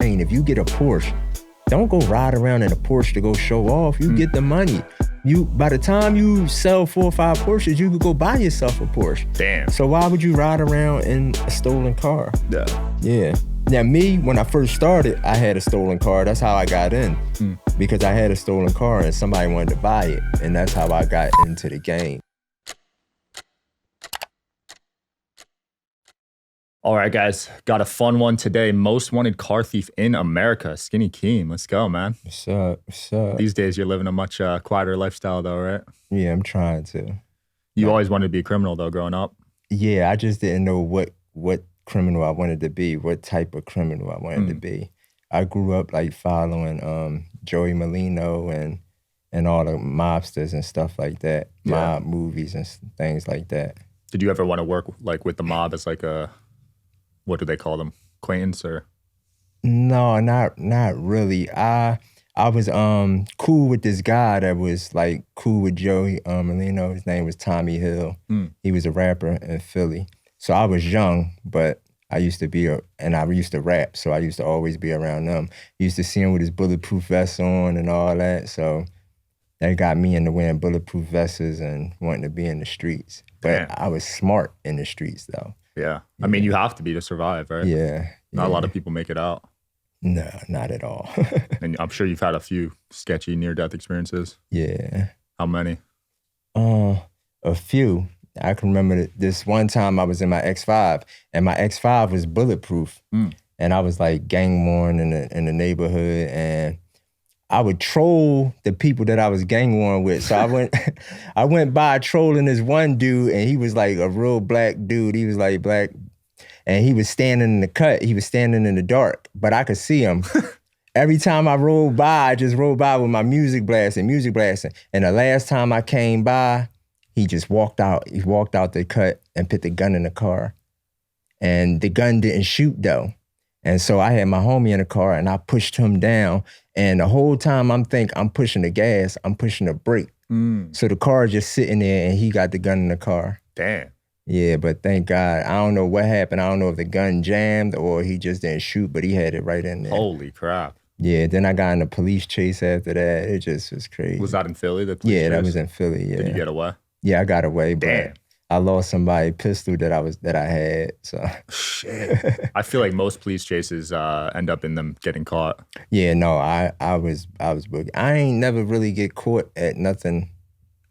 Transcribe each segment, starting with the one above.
saying, if you get a Porsche, don't go ride around in a Porsche to go show off. You get the money. By the time you sell 4 or 5 Porsches, you could go buy yourself a Porsche. Damn. So why would you ride around in a stolen car? Yeah. Now me, when I first started, I had a stolen car. That's how I got in. Because I had a stolen car and somebody wanted to buy it. And that's how I got into the game. All right, guys, got a fun one today. Most wanted car thief in America, Skinny Keem. Let's go, man. What's up? What's up? These days, you're living a much quieter lifestyle, though, right? Yeah, I'm trying to. You always wanted to be a criminal, though, growing up. Yeah, I just didn't know what criminal I wanted to be, what type of criminal I wanted to be. I grew up like following Joey Molino and all the mobsters and stuff like that, mob movies and things like that. Did you ever want to work like with the mob as like a, what do they call them, acquaintance or? No, not really. I was cool with this guy that was like cool with Joey Molino. His name was Tommy Hill. He was a rapper in Philly. So I was young, but I used to be and I used to rap, so I used to always be around them. Used to see him with his bulletproof vest on and all that, so that got me into wearing bulletproof vests and wanting to be in the streets. But I was smart in the streets, though. Yeah. I mean, you have to be to survive, right? Yeah. Not a lot of people make it out. No, not at all. And I'm sure you've had a few sketchy near-death experiences. Yeah. How many? A few. I can remember this one time I was in my X5, and my X5 was bulletproof. And I was like gang warned in the neighborhood, and I would troll the people that I was gang warned with. So I went by trolling this one dude, and he was like a real black dude. He was like black, and he was standing in the cut. He was standing in the dark, but I could see him. Every time I rolled by, I just rolled by with my music blasting. And the last time I came by, he just walked out. He walked out the cut and put the gun in the car. And the gun didn't shoot though. And so I had my homie in the car and I pushed him down. And the whole time I'm pushing the gas, I'm pushing the brake. So the car is just sitting there and he got the gun in the car. Damn. Yeah, but thank God. I don't know what happened. I don't know if the gun jammed or he just didn't shoot, but he had it right in there. Holy crap. Yeah, then I got in a police chase after that. It just was crazy. Was that in Philly? The police chase? That was in Philly, yeah. Did you get away? Yeah, I got away, but Damn. I lost somebody's pistol that I had. So shit. I feel like most police chases end up in them getting caught. Yeah, no, I was boogie. I ain't never really get caught at nothing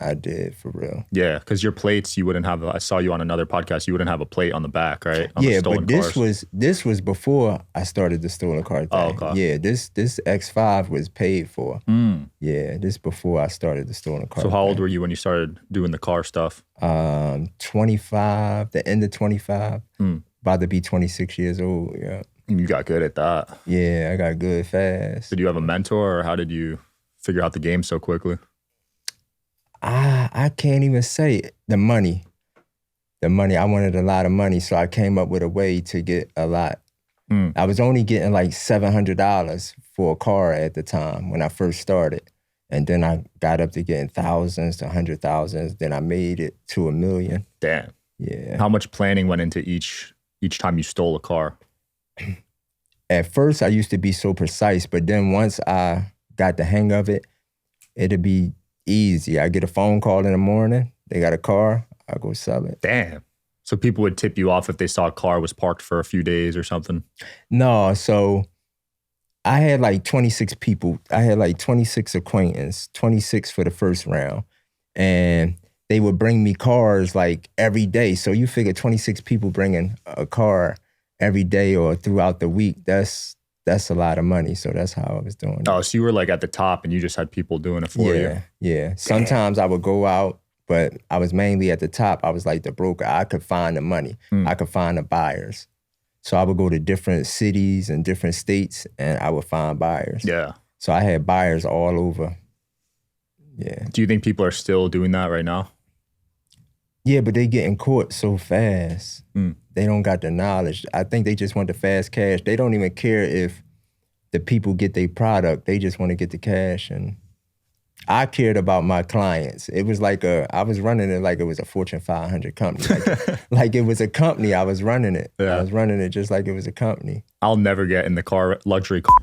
I did for real. Yeah, because your plates, you wouldn't have. I saw you on another podcast. You wouldn't have a plate on the back, right? On yeah, but this was before I started the stolen car thing. Oh, okay. Yeah, this X5 was paid for. Yeah, this before I started the stolen car. So how old were you when you started doing the car stuff? 25, the end of 25. About to be 26 years old. Yeah. You got good at that. Yeah, I got good fast. Did you have a mentor, or how did you figure out the game so quickly? I can't even say it. The money. I wanted a lot of money, so I came up with a way to get a lot. I was only getting like $700 for a car at the time when I first started. And then I got up to getting thousands to 100,000s. Then I made it to $1 million. Damn. Yeah. How much planning went into each time you stole a car? At first, I used to be so precise, but then once I got the hang of it, it'd be easy. I get a phone call in the morning. They got a car. I go sell it. Damn. So people would tip you off if they saw a car was parked for a few days or something? No. So I had like 26 people. I had like 26 acquaintances, 26 for the first round. And they would bring me cars like every day. So you figure 26 people bringing a car every day or throughout the week, that's a lot of money. So that's how I was doing it. Oh, so you were like at the top and you just had people doing it for you? Yeah. Sometimes I would go out, but I was mainly at the top. I was like the broker. I could find the money. I could find the buyers. So I would go to different cities and different states and I would find buyers. Yeah. So I had buyers all over. Yeah. Do you think people are still doing that right now? Yeah, but they getting caught so fast. They don't got the knowledge. I think they just want the fast cash. They don't even care if the people get their product. They just want to get the cash. And I cared about my clients. It was like I was running it like it was a Fortune 500 company. Like it was a company. I was running it. Yeah. I was running it just like it was a company. I'll never get in the luxury car.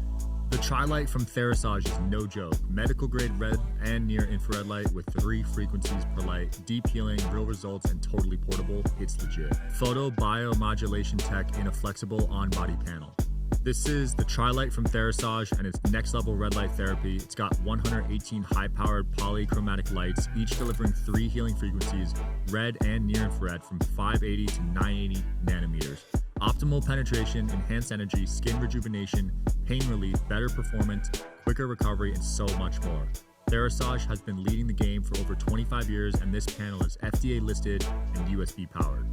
The Tri-Light from TheraSage is no joke. Medical grade red and near infrared light with 3 frequencies per light, deep healing, real results, and totally portable. It's legit. Photo biomodulation tech in a flexible on-body panel. This is the Tri-Light from TheraSage and its next level red light therapy. It's got 118 high-powered polychromatic lights, each delivering 3 healing frequencies, red and near infrared from 580 to 980 nanometers. Optimal penetration, enhanced energy, skin rejuvenation, pain relief, better performance, quicker recovery, and so much more. TheraSage has been leading the game for over 25 years, and this panel is FDA listed and USB powered.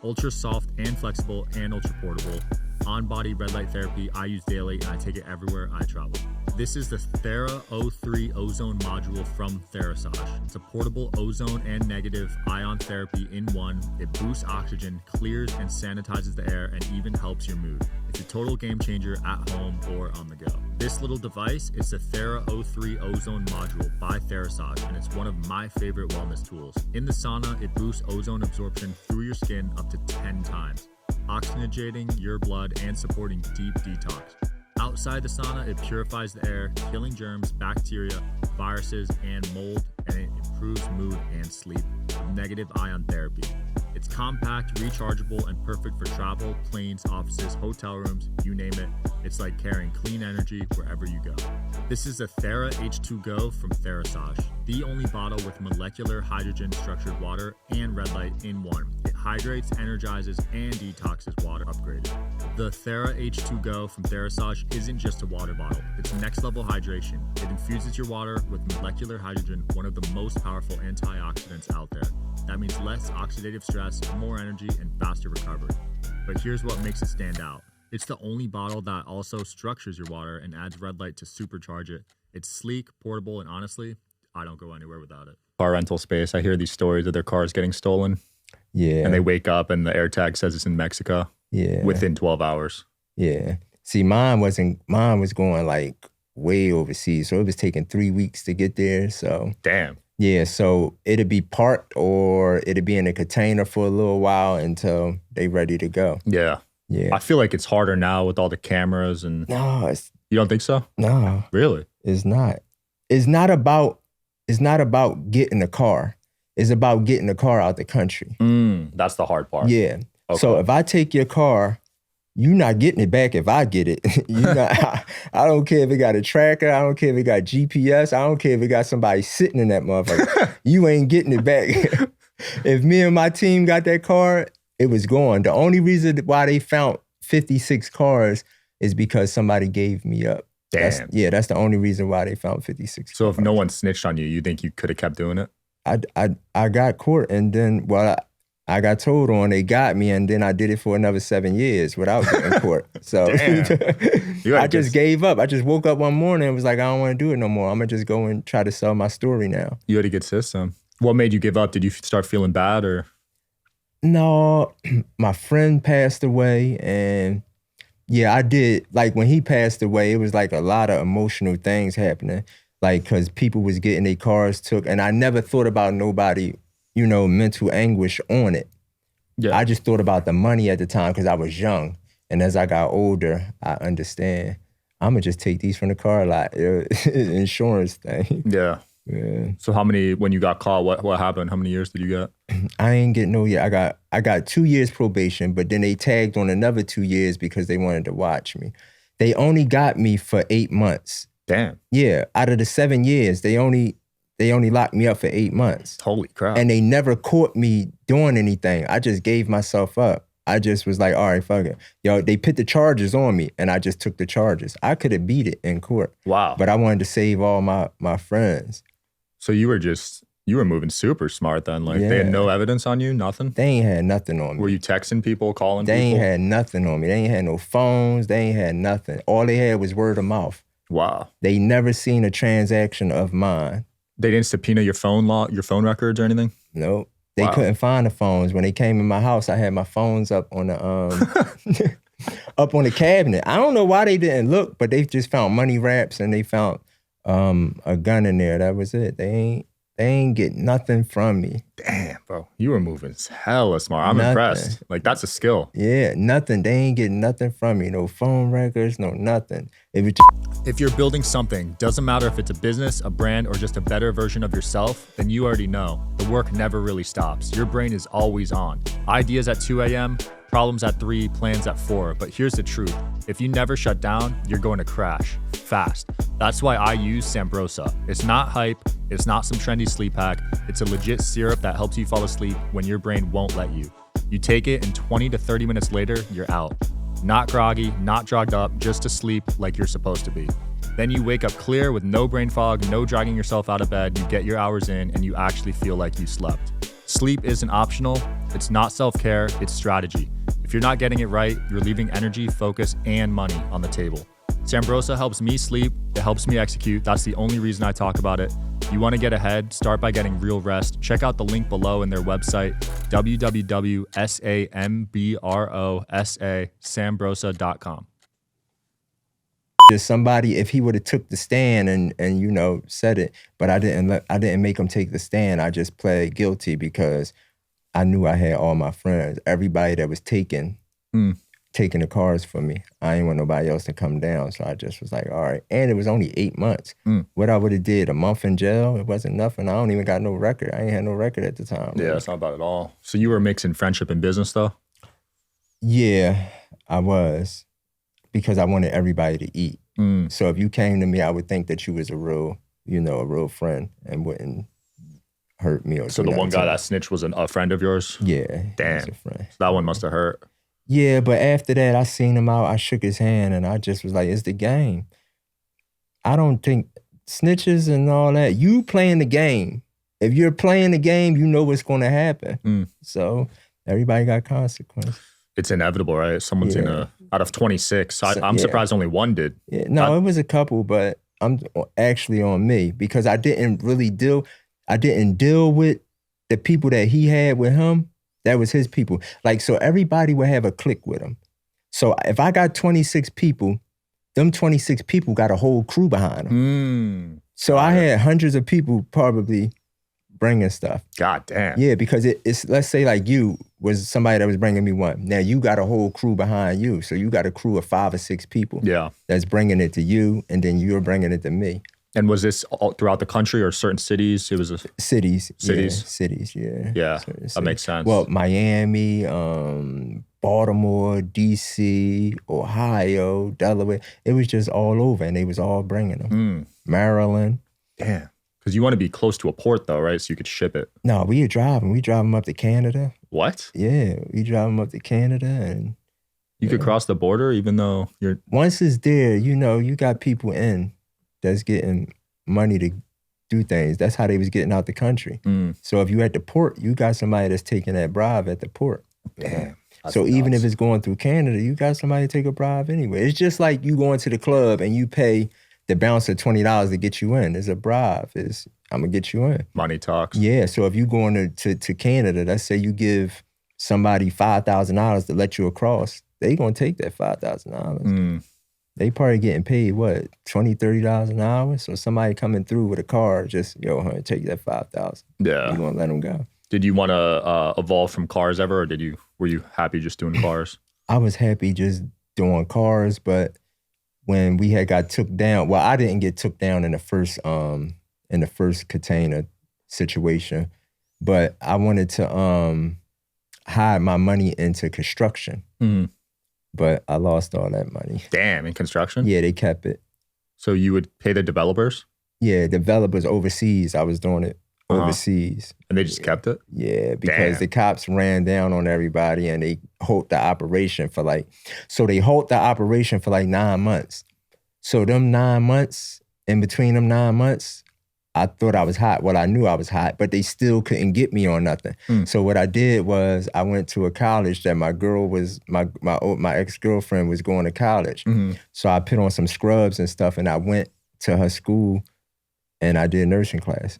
Ultra soft and flexible and ultra portable. On-body red light therapy I use daily, and I take it everywhere I travel. This is the Thera O3 ozone module from TheraSage. It's a portable ozone and negative ion therapy in one. It boosts oxygen, clears and sanitizes the air, and even helps your mood. It's a total game changer at home or on the go. This little device is the Thera O3 ozone module by TheraSage, and it's one of my favorite wellness tools. In the sauna, it boosts ozone absorption through your skin up to 10 times, oxygenating your blood and supporting deep detox. Outside the sauna, it purifies the air, killing germs, bacteria, viruses, and mold, and it improves mood and sleep with negative ion therapy. It's compact, rechargeable, and perfect for travel, planes, offices, hotel rooms, you name it. It's like carrying clean energy wherever you go. This is a Thera H2Go from TheraSage, the only bottle with molecular hydrogen structured water and red light in one. It hydrates, energizes, and detoxes water upgraded. The Thera H2Go from TheraSage isn't just a water bottle, it's next level hydration. It infuses your water with molecular hydrogen, one of the most powerful antioxidants out there. That means less oxidative stress, more energy, and faster recovery. But here's what makes it stand out. It's the only bottle that also structures your water and adds red light to supercharge it. It's sleek, portable, and honestly, I don't go anywhere without it. Car rental space, I hear these stories of their cars getting stolen. Yeah. And they wake up and the AirTag says it's in Mexico. Yeah. Within 12 hours. Yeah. See, mine was going like way overseas. So it was taking 3 weeks to get there. So damn. Yeah, so it'd be parked or it'd be in a container for a little while until they ready to go. Yeah. Yeah. I feel like it's harder now with all the cameras and No, you don't think so? No. Really? It's not. It's not about getting the car. It's about getting the car out the country. That's the hard part. Yeah. Okay. So if I take your car, you're not getting it back if I get it. I don't care if it got a tracker. I don't care if it got GPS. I don't care if it got somebody sitting in that motherfucker. You ain't getting it back. If me and my team got that car, it was gone. The only reason why they found 56 cars is because somebody gave me up. Damn. That's the only reason why they found 56 So cars. if no one snitched on you, you think you could have kept doing it? I got caught and then, I got told on, they got me, and then I did it for another 7 years without getting caught. So I just gave up. I just woke up one morning and was like, I don't want to do it no more. I'm going to just go and try to sell my story now. You had a good system. What made you give up? Did you start feeling bad or? No, my friend passed away, and yeah, I did. Like when he passed away, it was like a lot of emotional things happening. Like, because people was getting their cars took, and I never thought about nobody, mental anguish on it. Yeah. I just thought about the money at the time because I was young. And as I got older, I understand. I'm going to just take these from the car lot. Insurance thing. Yeah. Yeah. So when you got caught, what happened? How many years did you get? I ain't getting no year. I got 2 years probation, but then they tagged on another 2 years because they wanted to watch me. They only got me for 8 months. Damn. Yeah. Out of the 7 years, they only locked me up for 8 months. Holy crap. And they never caught me doing anything. I just gave myself up. I just was like, all right, fuck it. They put the charges on me and I just took the charges. I could have beat it in court. Wow. But I wanted to save all my friends. So you were moving super smart then. Like They had no evidence on you, nothing? They ain't had nothing on me. Were you texting people, calling people? They people? ain't had nothing on me. They ain't had no phones. They ain't had nothing. All they had was word of mouth. Wow. They never seen a transaction of mine. They didn't subpoena your phone records or anything? Nope. They couldn't find the phones. When they came in my house, I had my phones up on the up on the cabinet. I don't know why they didn't look, but they just found money wraps and they found a gun in there. That was it. They ain't get nothing from me. Damn, bro. You were moving hella smart. I'm Nothing. impressed. Like, that's a skill. Yeah, nothing. They ain't getting nothing from me. No phone records, no nothing. If you're building something, doesn't matter if it's a business, a brand, or just a better version of yourself, then you already know. The work never really stops. Your brain is always on. Ideas at 2 a.m., problems at 3, plans at 4. But here's the truth. If you never shut down, you're going to crash fast. That's why I use Sambrosa. It's not hype. It's not some trendy sleep hack. It's a legit syrup that helps you fall asleep when your brain won't let you. You take it and 20 to 30 minutes later, you're out. Not groggy, not drugged up, just to sleep like you're supposed to be. Then you wake up clear with no brain fog, no dragging yourself out of bed, you get your hours in, and you actually feel like you slept. Sleep isn't optional, it's not self-care, it's strategy. If you're not getting it right, you're leaving energy, focus, and money on the table. Sambrosa helps me sleep, it helps me execute, that's the only reason I talk about it. You want to get ahead, start by getting real rest. Check out the link below in their website, www.sambrosa.com. Just somebody, if he would have took the stand and you know said it, but I didn't make him take the stand. I just pled guilty because I knew I had all my friends, everybody that was taking the cars from me. I didn't want nobody else to come down, so I just was like, all right. And it was only 8 months. What I would have did, a month in jail, it wasn't nothing. I don't even got no record. I ain't had no record at the time. Yeah, it's not bad at all. So you were mixing friendship and business, though? Yeah, I was, because I wanted everybody to eat. So if you came to me, I would think that you was a real friend and wouldn't hurt me. Or so the one guy that snitched was a friend of yours? Yeah. Damn. He was a friend. So that one must have hurt. Yeah, but after that, I seen him out. I shook his hand, and I just was like, it's the game. I don't think snitches and all that, you playing the game. If you're playing the game, you know what's going to happen. So everybody got consequences. It's inevitable, right? Someone's out of 26. I'm surprised only one did. Yeah. No, it was a couple, but I'm actually on me because I didn't deal with the people that he had with him. That was his people. Like, so everybody would have a clique with him. So if I got 26 people, them 26 people got a whole crew behind them. So I had hundreds of people probably bringing stuff. God damn. Yeah, because it's, let's say like you was somebody that was bringing me one. Now you got a whole crew behind you. So you got a crew of 5 or 6 people. Yeah. That's bringing it to you, and then you're bringing it to me. And was this all throughout the country or certain cities? It was cities. Cities, yeah. Yeah, that makes sense. Well, Miami, Baltimore, DC, Ohio, Delaware. It was just all over, and they was all bringing them. Maryland. Damn. Because you want to be close to a port, though, right? So you could ship it. No, we drive them up to Canada. What? Yeah, we drive them up to Canada, and you could cross the border, even though you're. Once it's there, you know, you got people in that's getting money to do things. That's how they was getting out the country. So if you at the port, you got somebody that's taking that bribe at the port. Damn. So even if it's going through Canada, you got somebody to take a bribe anyway. It's just like you going to the club and you pay the bouncer $20 to get you in. It's a bribe. I'm going to get you in. Money talks. Yeah, so if you going to Canada, let's say you give somebody $5,000 to let you across, they going to take that $5,000. They probably getting paid, what, $20, $30 an hour? So somebody coming through with a car, just, honey, take that $5,000. Yeah. You going to let them go. Did you want to evolve from cars ever, or were you happy just doing cars? I was happy just doing cars, but when we had got took down, well, I didn't get took down in the first container situation, but I wanted to hide my money into construction. But I lost all that money. Damn, in construction? Yeah, they kept it. So you would pay the developers? Yeah, developers overseas. I was doing it overseas. And they just kept it? Yeah, because the cops ran down on everybody and they halt the operation for 9 months. So them 9 months, in between them 9 months, I thought I was hot. Well, I knew I was hot, but they still couldn't get me on nothing. So what I did was I went to a college that my ex-girlfriend was going to college. So I put on some scrubs and stuff, and I went to her school and I did nursing class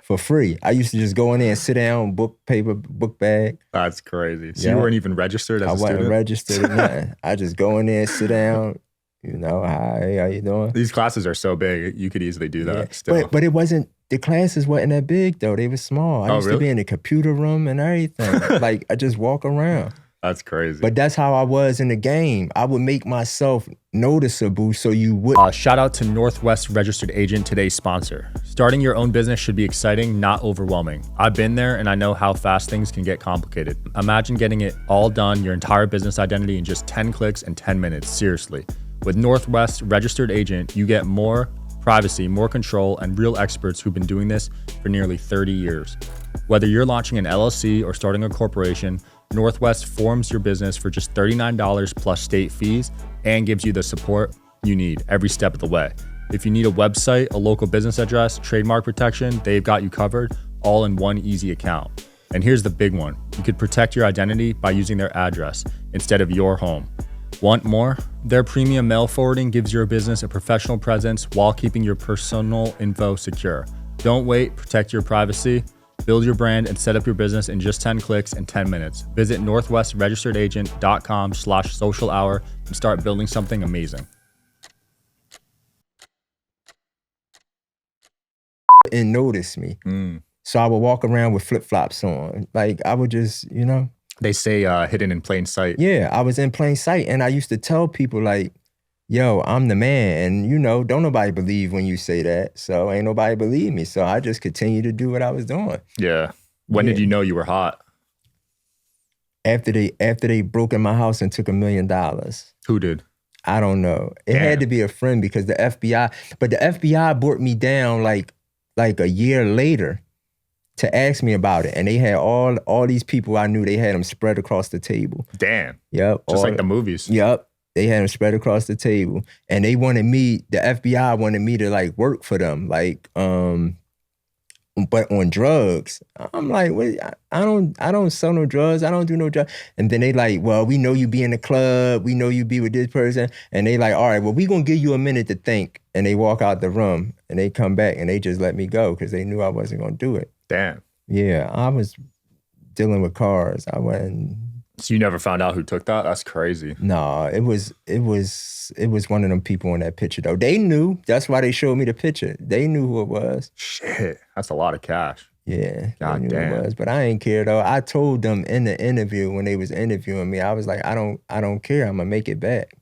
for free. I used to just go in there and sit down, book bag. That's crazy. So you weren't even registered as a student? I wasn't registered or nothing. I just go in there, sit down, You know, hi, how you doing? These classes are so big, you could easily do that still. But it wasn't, the classes wasn't that big though. They were small. I used to be in the computer room and everything. Like I just walk around. That's crazy. But that's how I was in the game. I would make myself noticeable so you would. Shout out to Northwest Registered Agent, today's sponsor. Starting your own business should be exciting, not overwhelming. I've been there and I know how fast things can get complicated. Imagine getting it all done, your entire business identity in just 10 clicks and 10 minutes, seriously. With Northwest Registered Agent, you get more privacy, more control, and real experts who've been doing this for nearly 30 years. Whether you're launching an LLC or starting a corporation, Northwest forms your business for just $39 plus state fees and gives you the support you need every step of the way. If you need a website, a local business address, trademark protection, they've got you covered, all in one easy account. And here's the big one. You could protect your identity by using their address instead of your home. Want more? Their premium mail forwarding gives your business a professional presence while keeping your personal info secure. Don't wait, protect your privacy. Build your brand and set up your business in just 10 clicks and 10 minutes. Visit northwestregisteredagent.com/social hour and start building something amazing. And notice me. So I would walk around with flip-flops on. Like I would just, you know. They say hidden in plain sight. Yeah, I was in plain sight. And I used to tell people like, yo, I'm the man. And you know, don't nobody believe when you say that. So ain't nobody believe me. So I just continued to do what I was doing. Yeah. When did you know you were hot? After they broke in my house and took $1 million. Who did? I don't know. It had to be a friend because the FBI brought me down like a year later to ask me about it. And they had all these people I knew, they had them spread across the table. Damn. Yep. Just like the movies. Yep. They had them spread across the table. And they wanted me, the FBI wanted me to like work for them. Like, but on drugs. I'm like, wait, I don't sell no drugs. I don't do no drugs. And then they like, well, we know you be in the club. We know you be with this person. And they like, all right, well, we gonna give you a minute to think. And they walk out the room and they come back and they just let me go because they knew I wasn't gonna do it. Damn. Yeah, I was dealing with cars. I wasn't. So you never found out who took that? That's crazy. No, it was one of them people in that picture though. They knew. That's why they showed me the picture. They knew who it was. Shit, that's a lot of cash. Yeah, God they knew damn. who it was. But I ain't care though. I told them in the interview when they was interviewing me, I was like, I don't care. I'm gonna make it back.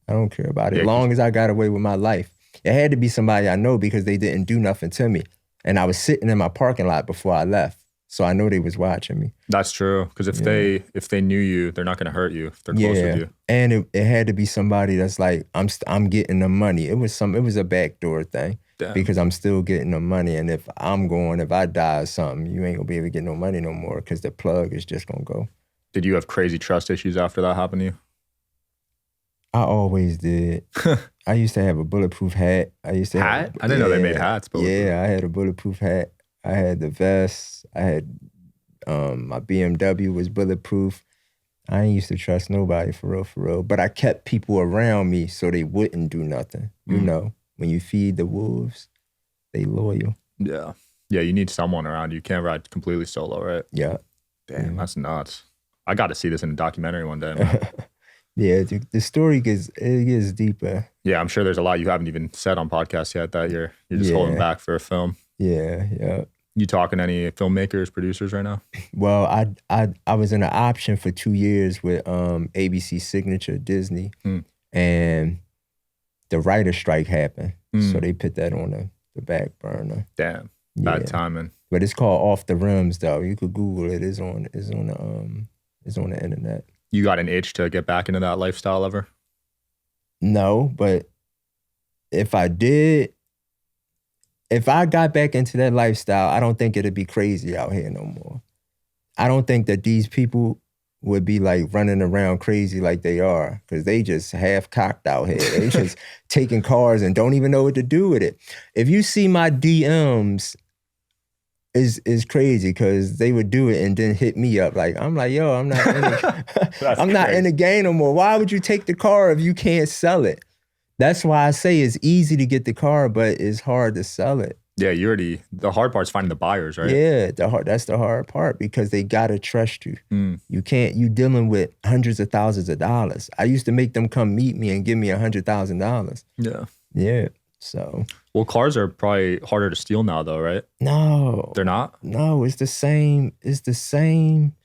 I don't care about it. As long as I got away with my life. It had to be somebody I know because they didn't do nothing to me. And I was sitting in my parking lot before I left. So I know they was watching me. That's true. Because if they knew you, they're not gonna hurt you if they're close with you. And it had to be somebody that's like, I'm getting the money. It was a backdoor thing. Damn. Because I'm still getting the money. And if I die or something, you ain't gonna be able to get no money no more because the plug is just gonna go. Did you have crazy trust issues after that happened to you? I always did. I used to have a bulletproof hat. I used to hat? I didn't know they made hats. Yeah, I had a bulletproof hat. I had the vest. I had my BMW was bulletproof. I ain't used to trust nobody for real. But I kept people around me so they wouldn't do nothing. You know, when you feed the wolves, they loyal. Yeah. Yeah, you need someone around you. You can't ride completely solo, right? Yeah. Damn, that's nuts. I got to see this in a documentary one day, man. Yeah, the story gets deeper. Yeah, I'm sure there's a lot you haven't even said on podcasts yet that you're just holding back for a film. Yeah. You talking to any filmmakers, producers right now? Well, I was in an option for 2 years with ABC Signature, Disney, and the writer strike happened. So they put that on the back burner. Damn, bad timing. But it's called Off the Rims though. You could Google it. It's on the internet. You got an itch to get back into that lifestyle ever? No, but if I got back into that lifestyle, I don't think it'd be crazy out here no more. I don't think that these people would be like running around crazy like they are because they just half cocked out here. They just taking cars and don't even know what to do with it. If you see my DMs, is crazy because they would do it and then hit me up. Like, I'm like, yo, I'm not in the game no more. Why would you take the car if you can't sell it? That's why I say it's easy to get the car, but it's hard to sell it. Yeah, the hard part's finding the buyers, right? Yeah, that's the hard part because they gotta trust you. You dealing with hundreds of thousands of dollars. I used to make them come meet me and give me $100,000. Yeah. Yeah. So. Well, cars are probably harder to steal now though, right? No. They're not? No, it's the same. It's the same.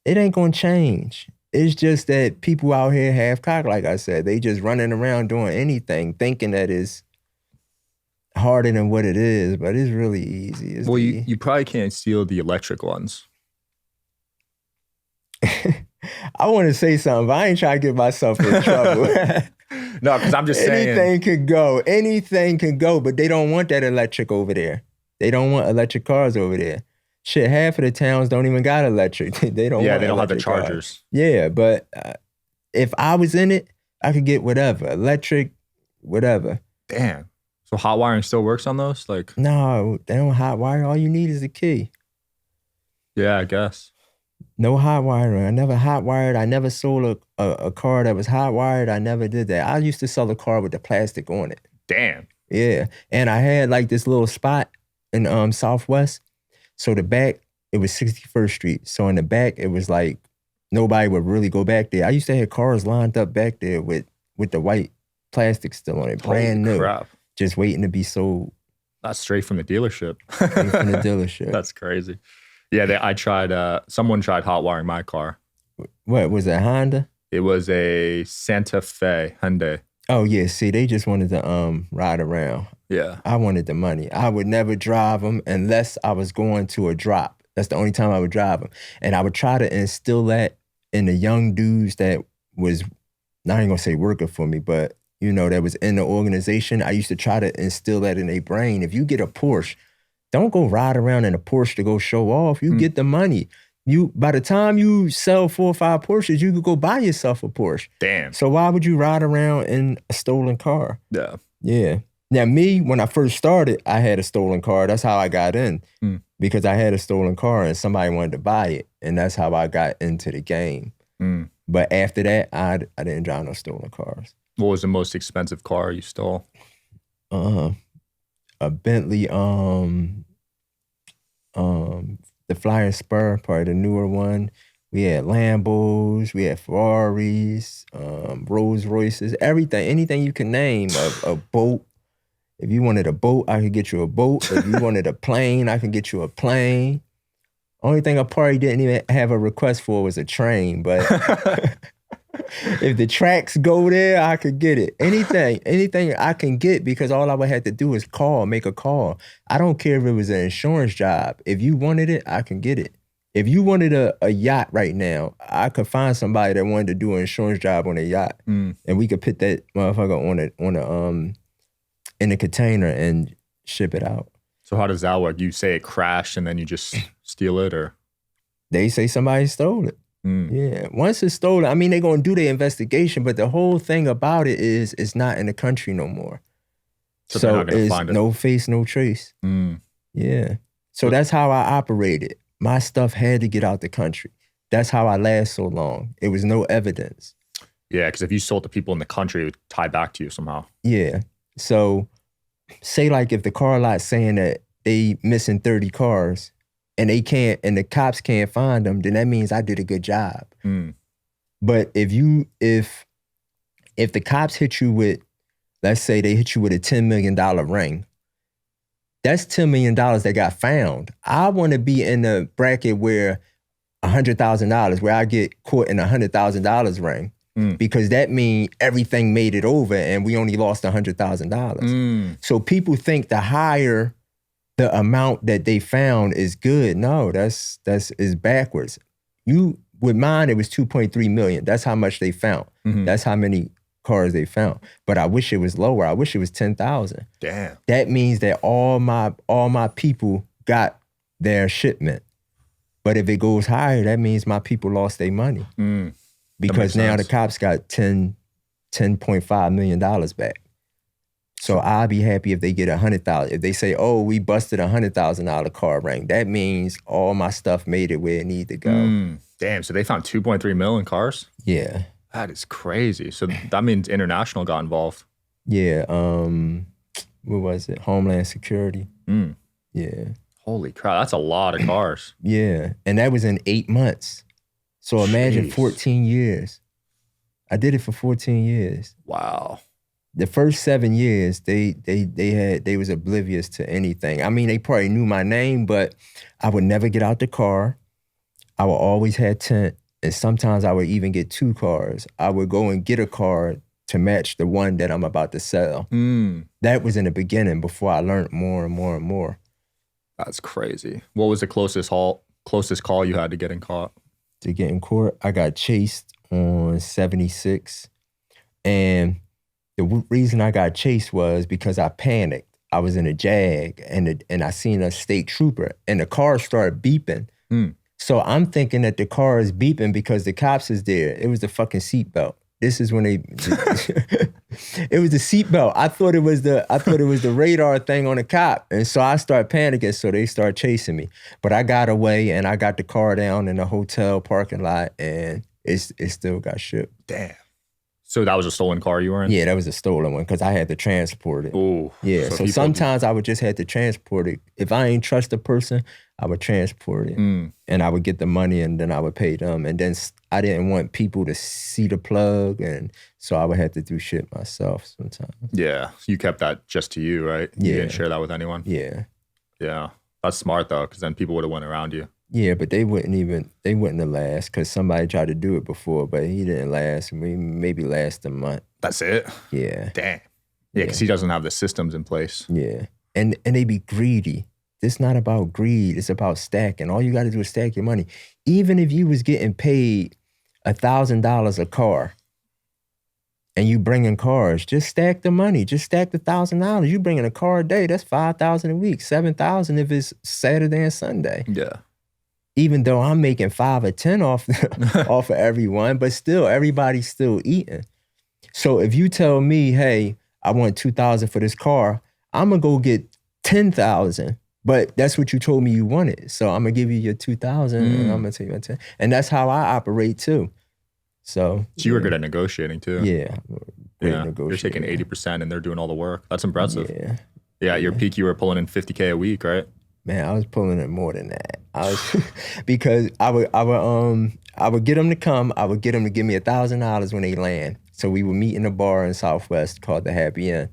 It ain't gonna change. It's just that people out here half cocked, like I said. They just running around doing anything, thinking that it's harder than what it is, but it's really easy. You probably can't steal the electric ones. I want to say something, but I ain't trying to get myself in trouble. No, because I'm just saying. Anything can go, but they don't want that electric over there. They don't want electric cars over there. Shit, half of the towns don't even got electric. They don't have the chargers. Cars. Yeah, but if I was in it, I could get whatever. Electric, whatever. Damn. So hot wiring still works on those? Like, no, they don't hot wire. All you need is a key. Yeah, I guess. No hot wiring. I never hot wired. I never sold a car that was hot wired. I never did that. I used to sell a car with the plastic on it. Damn. Yeah. And I had like this little spot in Southwest. So the back, it was 61st Street. So in the back, it was like nobody would really go back there. I used to have cars lined up back there with the white plastic still on it, brand new. Crap. Just waiting to be sold. That's straight from the dealership. Straight from the dealership. That's crazy. Yeah, someone tried hot wiring my car. What, was it Honda? It was a Santa Fe Hyundai. Oh yeah, see, they just wanted to ride around. Yeah. I wanted the money. I would never drive them unless I was going to a drop. That's the only time I would drive them. And I would try to instill that in the young dudes that was, not even gonna say working for me, but that was in the organization. I used to try to instill that in their brain. If you get a Porsche, don't go ride around in a Porsche to go show off. You get the money. By the time you sell 4 or 5 Porsches, you could go buy yourself a Porsche. Damn. So why would you ride around in a stolen car? Yeah. Yeah. Now me, when I first started, I had a stolen car. That's how I got in. Because I had a stolen car and somebody wanted to buy it. And that's how I got into the game. But after that, I didn't drive no stolen cars. What was the most expensive car you stole? A Bentley, the Flying Spur, probably the newer one. We had Lambos, we had Ferraris, Rolls Royces, everything, anything you can name. A boat. If you wanted a boat, I could get you a boat. If you wanted a plane, I could get you a plane. Only thing I probably didn't even have a request for was a train, but if the tracks go there, I could get it. Anything I can get, because all I would have to do is make a call. I don't care if it was an insurance job. If you wanted it, I can get it. If you wanted a yacht right now, I could find somebody that wanted to do an insurance job on a yacht, and we could put that motherfucker in a container and ship it out. So how does that work? You say it crashed and then you just steal it, or? They say somebody stole it. Yeah. Once it's stolen, I mean, they're going to do their investigation, but the whole thing about it is it's not in the country no more. So it's no face, no trace. Yeah. So that's how I operated. My stuff had to get out the country. That's how I last so long. It was no evidence. Yeah, because if you sold to people in the country, it would tie back to you somehow. Yeah. So say like if the car lot's saying that they missing 30 cars, and the cops can't find them, then that means I did a good job. But if the cops hit you with, let's say they hit you with a $10 million ring, that's $10 million that got found. I want to be in the bracket where $100,000, where I get caught in a $100,000 ring, because that means everything made it over and we only lost $100,000. So people think the higher the amount that they found is good. No, that's backwards. With mine, it was 2.3 million. That's how much they found. That's how many cars they found. But I wish it was lower. I wish it was 10,000. Damn. That means that all my people got their shipment. But if it goes higher, that means my people lost their money. Because now the cops got $10.5 million back. So I'll be happy if they get 100,000. If they say, "Oh, we busted $100,000 car ring," that means all my stuff made it where it needed to go. Damn. So they found 2.3 million cars? Yeah. That is crazy. So that means international got involved. Yeah. what was it? Homeland Security. Yeah. Holy crap, that's a lot of cars. Yeah. And that was in 8 months. So imagine Jeez. 14 years. I did it for 14 years. Wow. The first 7 years, they was oblivious to anything. I mean, they probably knew my name, but I would never get out the car. I would always have tent, and sometimes I would even get 2 cars. I would go and get a car to match the one that I'm about to sell. That was in the beginning before I learned more and more and more. That's crazy. What was the closest call you had to getting caught? To get in court, I got chased on 76, and the reason I got chased was because I panicked. I was in a Jag, and I seen a state trooper, and the car started beeping. So I'm thinking that the car is beeping because the cops is there. It was the fucking seatbelt. This is when it was the seatbelt. I thought it was the radar thing on the cop, and so I started panicking. So they started chasing me, but I got away, and I got the car down in the hotel parking lot, and it still got shipped. Damn. So that was a stolen car you were in? Yeah, that was a stolen one because I had to transport it. Ooh. Yeah, so sometimes I would just have to transport it. If I ain't trust a person, I would transport it. And I would get the money, and then I would pay them. And then I didn't want people to see the plug, and so I would have to do shit myself sometimes. Yeah, you kept that just to you, right? You didn't share that with anyone? Yeah. Yeah, that's smart though, because then people would have went around you. Yeah, but they wouldn't have last because somebody tried to do it before, but he didn't last. Maybe last a month. That's it? Yeah. Damn. Yeah, because he doesn't have the systems in place. Yeah. And they be greedy. It's not about greed. It's about stacking. All you got to do is stack your money. Even if you was getting paid $1,000 a car and you bringing cars, just stack the money. Just stack the $1,000. You bringing a car a day, that's $5,000 a week. $7,000 if it's Saturday and Sunday. Yeah. Even though I'm making 5 or 10 off of everyone, but still, everybody's still eating. So if you tell me, hey, I want $2,000 for this car, I'm gonna go get $10,000. But that's what you told me you wanted. So I'm gonna give you your $2,000 and I'm gonna take your 10. And that's how I operate too. So you were good at negotiating too. Yeah. You're taking 80% and they're doing all the work. That's impressive. Yeah, at your peak you were pulling in $50K a week, right? Man, I was pulling in more than that. Because I would get them to come. I would get them to give me $1,000 when they land. So we would meet in a bar in Southwest called the Happy Inn.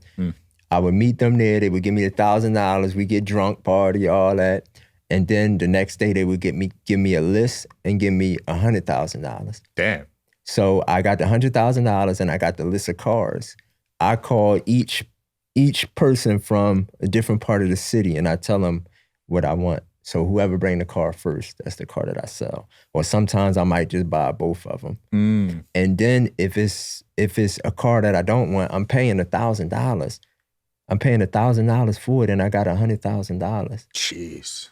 I would meet them there. They would give me $1,000. We get drunk, party, all that, and then the next day they would give me a list and give me $100,000. Damn. So I got the $100,000 and I got the list of cars. I call each person from a different part of the city and I tell them what I want. So whoever bring the car first, that's the car that I sell. Or sometimes I might just buy both of them. And then if it's a car that I don't want, I'm paying $1,000. I'm paying $1,000 for it, and I got $100,000. Jeez.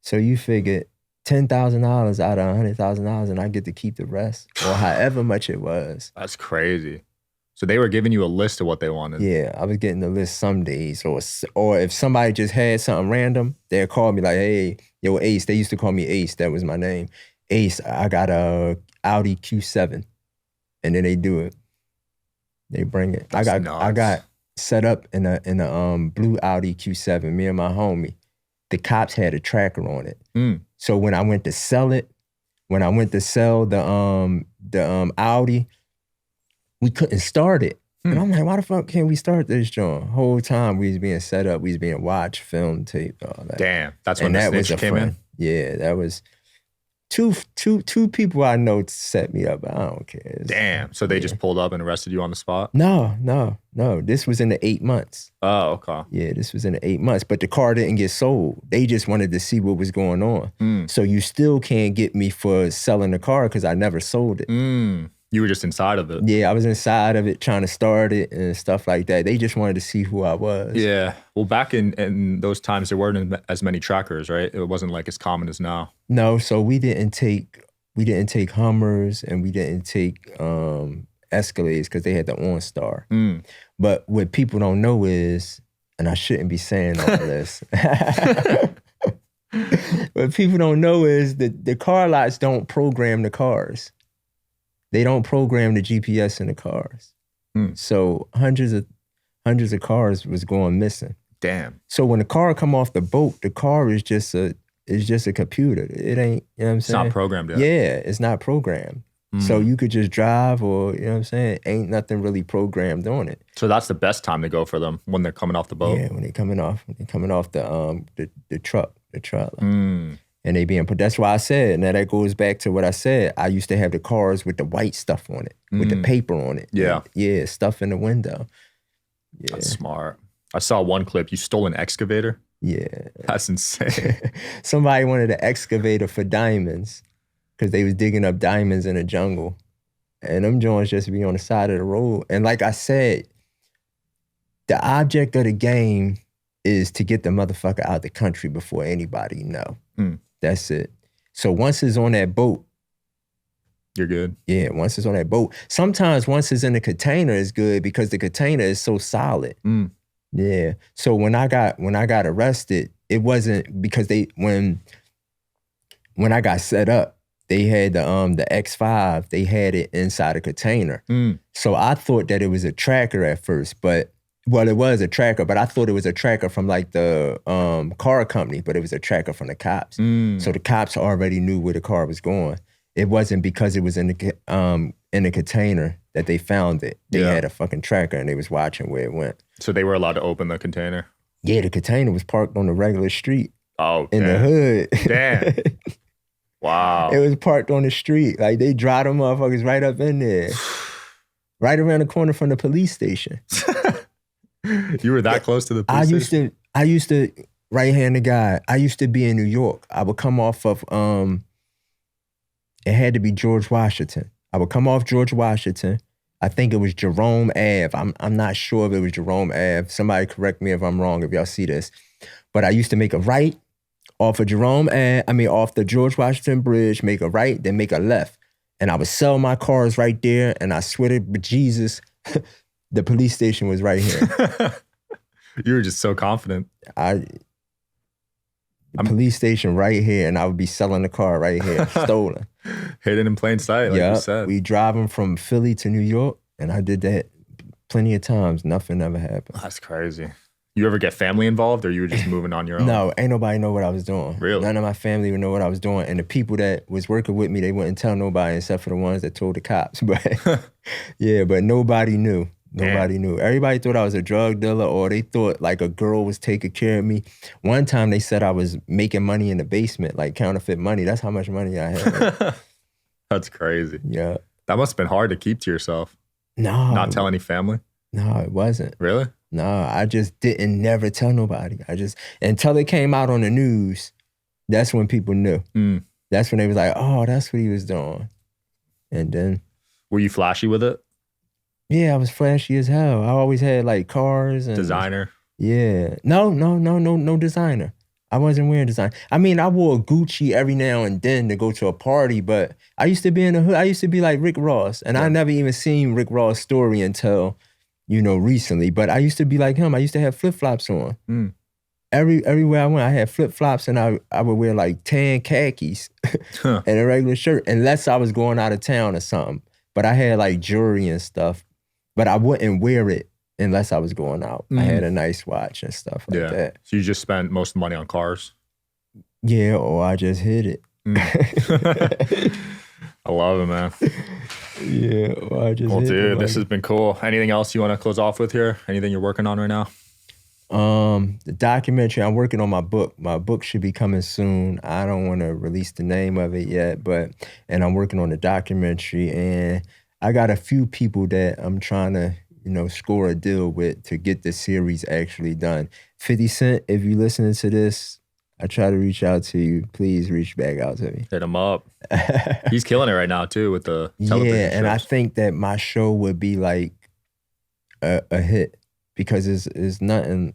So you figure $10,000 out of $100,000, and I get to keep the rest, or however much it was. That's crazy. So they were giving you a list of what they wanted. Yeah, I was getting the list some days, or if somebody just had something random, they'd call me like, "Hey, yo, Ace." They used to call me Ace. That was my name. Ace, I got a Audi Q7, and then they do it. They bring it. That's I nuts. got set up in a blue Audi Q7. Me and my homie. The cops had a tracker on it. So when I went to sell the Audi, we couldn't start it. And I'm like, why the fuck can't we start this joint? Whole time we was being set up, we was being watched, filmed, taped, all that. Damn, that's when the Snitch came in? Yeah, that was two people I know set me up, but I don't care. Damn, so they just pulled up and arrested you on the spot? No. This was in the 8 months. Oh, okay. Yeah, this was in the 8 months, but the car didn't get sold. They just wanted to see what was going on. So you still can't get me for selling the car because I never sold it. You were just inside of it. Yeah, I was inside of it trying to start it and stuff like that. They just wanted to see who I was. Yeah. Well, back in those times, there weren't as many trackers, right? It wasn't like as common as now. No, so we didn't take Hummers and we didn't take Escalades because they had the OnStar. But what people don't know is, and I shouldn't be saying all this, what people don't know is that the car lots don't program the cars. They don't program the GPS in the cars. So hundreds of cars was going missing. Damn. So when the car come off the boat, the car is just a computer. It ain't, you know what I'm It's saying? not programmed yet. Yeah, it's not programmed. So you could just drive, or, you know what I'm saying? Ain't nothing really programmed on it. So that's the best time to go for them, when they're coming off the boat. Yeah, when they're coming off the truck. And they being put. That's why I said, now that goes back to what I said. I used to have the cars with the white stuff on it, with the paper on it. Yeah. Yeah, stuff in the window. Yeah. That's smart. I saw one clip. You stole an excavator? Yeah. That's insane. Somebody wanted an excavator for diamonds because they was digging up diamonds in the jungle. And them joints just be on the side of the road. And like I said, the object of the game is to get the motherfucker out the country before anybody know. That's it. So once it's on that boat, you're good. Yeah, once it's on that boat. Sometimes once it's in the container, it's good because the container is so solid. Yeah. So when I got arrested, it wasn't because when I got set up, they had the X5, they had it inside a container. So I thought that it was a tracker at first, well, it was a tracker, but I thought it was a tracker from like the car company, but it was a tracker from the cops. So the cops already knew where the car was going. It wasn't because it was in the container that they found it. They had a fucking tracker and they was watching where it went. So they were allowed to open the container? Yeah, the container was parked on the regular street. Oh, in the hood. Damn. Wow. It was parked on the street. Like they drive them motherfuckers right up in there. Right around the corner from the police station. You were that close to the police station? I used to right-hand the guy. I used to be in New York. I would come off of, it had to be George Washington. I would come off George Washington. I think it was Jerome Ave. I'm not sure if it was Jerome Ave. Somebody correct me if I'm wrong, if y'all see this. But I used to make a right off of off the George Washington Bridge, make a right, then make a left. And I would sell my cars right there, and I swear to Jesus, the police station was right here. You were just so confident. Police station right here, and I would be selling the car right here, stolen. Hidden in plain sight, like you said. We driving from Philly to New York, and I did that plenty of times. Nothing ever happened. That's crazy. You ever get family involved, or you were just moving on your own? No, ain't nobody know what I was doing. Really? None of my family would know what I was doing, and the people that was working with me, they wouldn't tell nobody except for the ones that told the cops. But yeah, but nobody knew. Nobody knew. Everybody thought I was a drug dealer, or they thought like a girl was taking care of me. One time they said I was making money in the basement, like counterfeit money. That's how much money I had. That's crazy. Yeah. That must have been hard to keep to yourself. No. Not tell any family? No, it wasn't. Really? No, I just didn't never tell nobody. Until it came out on the news, that's when people knew. That's when they was like, oh, that's what he was doing. And then. Were you flashy with it? Yeah, I was flashy as hell. I always had like cars and designer. Yeah. No designer. I wasn't wearing design. I mean, I wore Gucci every now and then to go to a party, but I used to be in the hood. I used to be like Rick Ross, and I never even seen Rick Ross' story until, recently. But I used to be like him. I used to have flip-flops on. Everywhere I went, I had flip-flops, and I would wear like tan khakis and a regular shirt, unless I was going out of town or something. But I had like jewelry and stuff. But I wouldn't wear it unless I was going out. I had a nice watch and stuff like that. So you just spent most of the money on cars? Yeah, or I just hit it. I love it, man. Yeah, or I just hit it. Dude, this has been cool. Anything else you want to close off with here? Anything you're working on right now? The documentary, I'm working on my book. My book should be coming soon. I don't want to release the name of it yet, and I'm working on the documentary, and I got a few people that I'm trying to, score a deal with to get the series actually done. 50 Cent, if you're listening to this, I try to reach out to you. Please reach back out to me. Hit him up. He's killing it right now too with the television shows. And I think that my show would be like a hit because it's nothing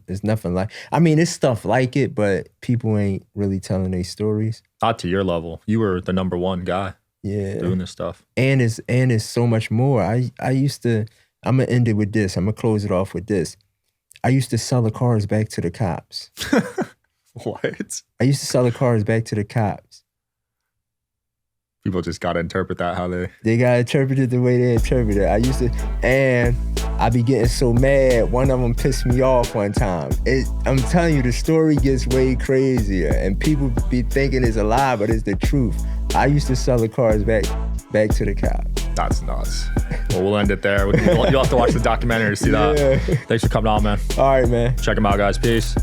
like. I mean, it's stuff like it, but people ain't really telling their stories. Not to your level. You were the number one guy. Yeah, doing this stuff. And it's so much more. I used to. I'm gonna end it with this. I'm gonna close it off with this. I used to sell the cars back to the cops. What? I used to sell the cars back to the cops. People just gotta interpret that how they gotta interpret it the way they interpret it. I used to, and I be getting so mad. One of them pissed me off one time. I'm telling you, the story gets way crazier, and people be thinking it's a lie, but it's the truth. I used to sell the cars back to the cops. That's nuts. Well, we'll end it there. You'll have to watch the documentary to see that. Thanks for coming on, man. All right, man. Check them out, guys. Peace.